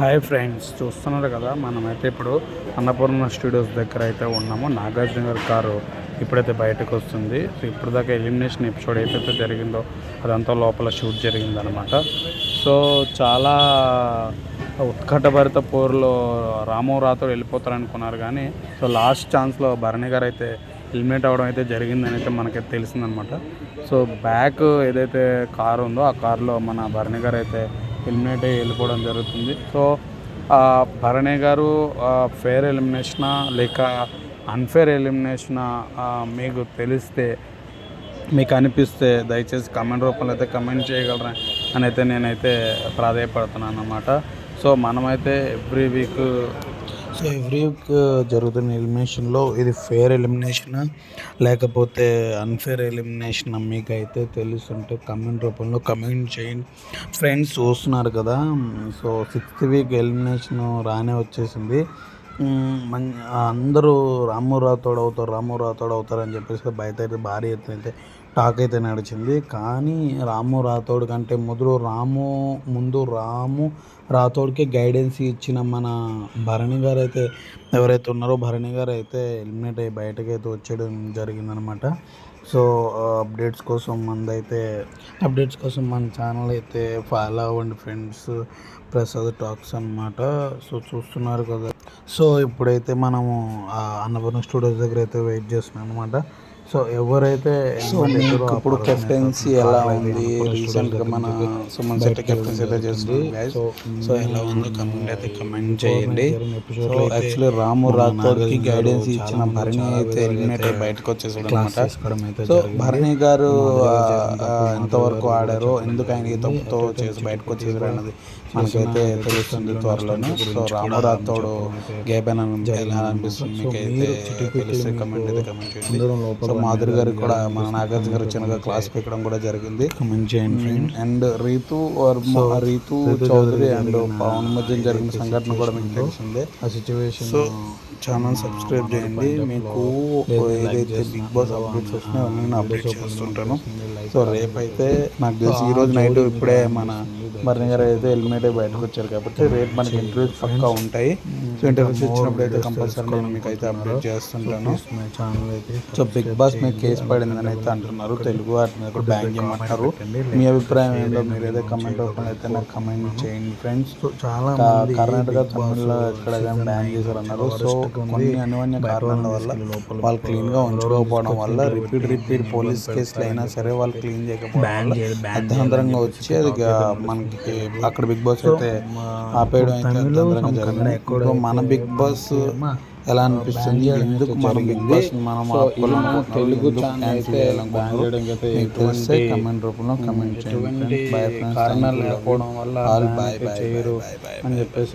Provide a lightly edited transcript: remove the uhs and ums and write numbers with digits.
Hi friends, చూస్తున్నారు కదా, మనమైతే ఇప్పుడు అన్నపూర్ణ స్టూడియోస్ దగ్గర అయితే ఉన్నాము. నాగార్జున గారి కారు ఇప్పుడైతే బయటకు వస్తుంది. సో ఇప్పుడు దాకా ఎలిమినేషన్ ఎపిసోడ్ ఏదైతే జరిగిందో అదంతా లోపల షూట్ జరిగిందనమాట. సో చాలా ఉత్కంఠభరిత పోరులో రాము రాథోడ్ వెళ్ళిపోతారనుకున్నారు, కానీ సో లాస్ట్ ఛాన్స్లో భరణి గారు అయితే ఎలిమినేట్ అవ్వడం అయితే జరిగిందని అయితే మనకైతే తెలిసిందనమాట. సో బ్యాక్ ఏదైతే కారు ఉందో ఆ కారులో మన భరణి గారు అయితే ఎలిమినేట్ అయ్యి వెళ్ళిపోవడం జరుగుతుంది. సో భరణి గారు ఫెయిర్ ఎలిమినేషనా లేక అన్ఫేర్ ఎలిమినేషనా మీకు తెలిస్తే, మీకు అనిపిస్తే దయచేసి కామెంట్ రూపంలో అయితే కమెంట్ చేయగలరా అని అయితే నేనైతే ప్రాధాయపడుతున్నాను అన్నమాట. సో మనమైతే ఎవ్రీ వీక్ జరుగుతున్న ఎలిమినేషన్లో ఇది ఫెయిర్ ఎలిమినేషనా లేకపోతే అన్ఫేర్ ఎలిమినేషన్ మీకు అయితే తెలుస్తుంటే కమెంట్ రూపంలో కమెంట్ చేయండి ఫ్రెండ్స్. చూస్తున్నారు కదా, సో 6th వీక్ ఎలిమినేషన్ రానే వచ్చేసింది. అందరూ రాము రాథోడ్ అవుతారని చెప్పేసి బయట అయితే భారీ ఎత్తున అయితే టాక్ అయితే నడిచింది. కానీ రాము రాథోడ్ కంటే ముందు రాము రాథోడ్కి గైడెన్స్ ఇచ్చిన మన భరణి గారు అయితే ఎవరైతే ఉన్నారో భరణి గారు అయితే ఎలిమినేట్ అయ్యి బయటకైతే వచ్చేయడం జరిగిందనమాట. సో అప్డేట్స్ కోసం మన ఛానల్ అయితే ఫాలో అవ్వండి ఫ్రెండ్స్, ప్రసాద్ టాక్స్ అన్నమాట. సో చూస్తున్నారు కదా, సో ఇప్పుడైతే మనము అన్నపూర్ణ స్టూడియోస్ దగ్గర అయితే వెయిట్ చేస్తున్నాం అనమాట. సో ఎవరైతే ఇప్పుడు కెప్టెన్సీ ఎలా ఉంది, రీసెంట్గా మన సుమన్ శెట్టి కెప్టెన్సీ అయితే చేస్తుంది. సో ఎలా ఉందో కమెంట్ చేయండి. సో యాక్చువల్లీ రాము రాథోడ్కి గైడెన్స్ ఇచ్చిన భరణి అయితే ఎలిమినేట్ అయ్యి బయటకు వచ్చేసాడు అనమాట. సో భరణి గారు ఎంతవరకు ఆడారో, ఎందుకు ఆయన తప్పుతో చేసి బయటకు వచ్చేసారు అన్నది మనకైతే తెలుస్తుంది త్వరలోనే. సో రాము రాథోడ్ గేబెన్ ఎలా అనిపిస్తుంది మీకైతే తెలిస్తే కమెంట్ చేయండి. సో మాధురి గారికి కూడా మన నాగార్జున గారు చిన్నగా క్లాస్ పెట్టడం కూడా జరిగింది, కమెంట్ చేయండి. అండ్ రీతు చౌదరి అండ్ పవన్ మధ్య జరిగిన సంఘటన కూడా మీకు తెలిసిందే ఆ సిచ్యువేషన్. సో ఛానల్ సబ్స్క్రైబ్ చేయండి. మీకు ఏదైతే బిగ్ బాస్ అప్డేట్స్ వస్తున్నాయో నేను అప్డేట్ చేస్తుంటాను. సో రేపైతే నాకు తెలిసి ఈరోజు నైట్ ఇప్పుడే మన భరణి గారు అయితే ఎలిమినేట్ అయ్యి బయటకు వచ్చారు కాబట్టి రేపు మనకి ఇంటర్వ్యూస్ పక్కా ఉంటాయి. సో ఇంటర్వ్యూస్ ఇచ్చినప్పుడు అయితే కంపల్సరీ నేను మీకు అయితే అప్డేట్ చేస్తుంటాను. సో బిగ్ బాస్ మీద కేసు పడిందని అయితే అంటున్నారు, తెలుగు వాటి మీద కూడా బ్యాన్ చేయమంటారు. మీ అభిప్రాయం ఏంటో మీరు ఏదో కమెంట్ రూపంలో అయితే నాకు కమెంట్ చేయండి ఫ్రెండ్స్. చాలా కర్ణాటక, తమిళలో ఎక్కడ బ్యాన్ చేశారన్నారు. సో కొన్ని అనివార్య కారణాల వల్ల వాళ్ళు క్లీన్గా ఉంచుకోకపోవడం వల్ల రిపీట్ పోలీస్ కేసులు అయినా సరే వాళ్ళు క్లీన్ చేయకపోవడం అర్ధంతరంగా వచ్చి అది మనకి అక్కడ బిగ్ బాస్ అయితే ఆపేయడం అయితే అర్ధంతరంగా జరిగింది. ఇప్పుడు మన బిగ్ బాస్ ఎలా అనిపిస్తుంది, ఎందుకు మన బిగ్ బాస్ మనం తెలుగు ఛానల్ అయితే తెలిస్తే కమెంట్ రూపంలో కమెంట్ చేయండి. కారణాలు లేకపోవడం వల్ల చేయరు అని చెప్పేసి